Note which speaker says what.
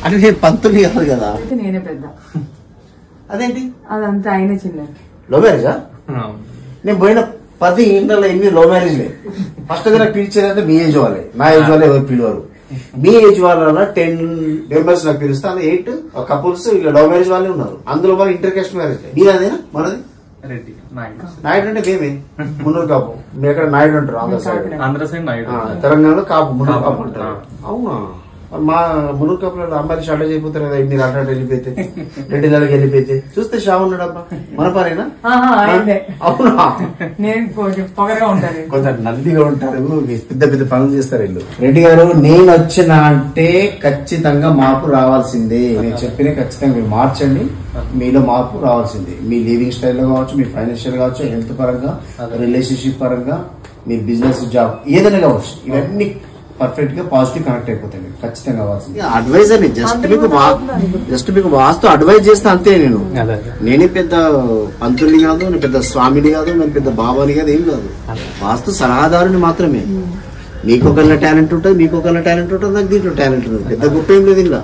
Speaker 1: అంటే నేను పంతులు కాదు కదా.
Speaker 2: నేనే పెద్ద.
Speaker 1: అదేంటి
Speaker 2: అదంతా ఆయన చిన్న.
Speaker 1: లవ్ మ్యారేజా? నేను పోయిన 10 ఇంట్లో ఎన్ని లవ్ మ్యారేజ్ లేదు. ఫస్ట్ నాకు పిలిచేదంటే మీ ఏజ్ వాళ్ళే, నా ఏజ్ వాళ్ళే ఎవరు పిలవరు. మీ ఏజ్ వాళ్ళ 10 మెంబర్స్ నాకు పిలుస్తా, 8 కపుల్స్ ఇలా లవ్ మ్యారేజ్ వాళ్ళే ఉన్నారు. అందులో వాళ్ళు ఇంటర్ కాస్ట్ మ్యారేజ్. మీరదేనా? మనది నాయుడు అంటే మేమే మున్నూరు కాపు. మీరు ఎక్కడ నాయుడు అంటారు? ఆంధ్ర సైడ్ నాయుడు, తెలంగాణలో కాపు మున్నూరు కాపు అంటారు. అవునా? మా మున్నూరు కాపులో అమ్మాయిలు షార్టేజ్ అయిపోతారు కదా. ఇన్ని అటు వెళ్ళిపోతే, 2 నెలలకు వెళ్ళిపోతే చూస్తే షా ఉన్నాడు అబ్బా. మన పనేనా? అవునా? కొంచెం నందిగా ఉంటారు, పెద్ద పెద్ద పనులు చేస్తారు వీళ్ళు. రెడ్డి గారు, నేను వచ్చిన అంటే ఖచ్చితంగా మార్పు రావాల్సిందే. నేను చెప్పిన ఖచ్చితంగా మీరు మార్చండి. మీలో మార్పు రావాల్సిందే. మీ లివింగ్ స్టైల్లో కావచ్చు, మీ ఫైనాన్షియల్ కావచ్చు, హెల్త్ పరంగా, రిలేషన్షిప్ పరంగా, మీ బిజినెస్, జాబ్ ఏదైనా కావచ్చు, ఇవన్నీ పర్ఫెక్ట్ గా పాజిటివ్ కనెక్ట్ అయిపోతాయి. ఖచ్చితంగా కావాల్సింది అడ్వైజర్. జస్ట్ మీకు వాస్తు అడ్వైజ్ చేస్తా అంతే. నేనే పెద్ద పంతుల్ని కాదు, నేను పెద్ద స్వామిని కాదు, నేను పెద్ద బాబాని కాదు, ఏం కాదు. వాస్తు సలహాదారుని మాత్రమే. మీకు ఒకళ్ళ టాలెంట్ ఉంటుంది, మీకు ఒకళ్ళ టాలెంట్ ఉంటుంది, నాకు దీంట్లో టాలెంట్ ఉంటుంది. పెద్ద గొప్ప ఏం లేదు ఇలా.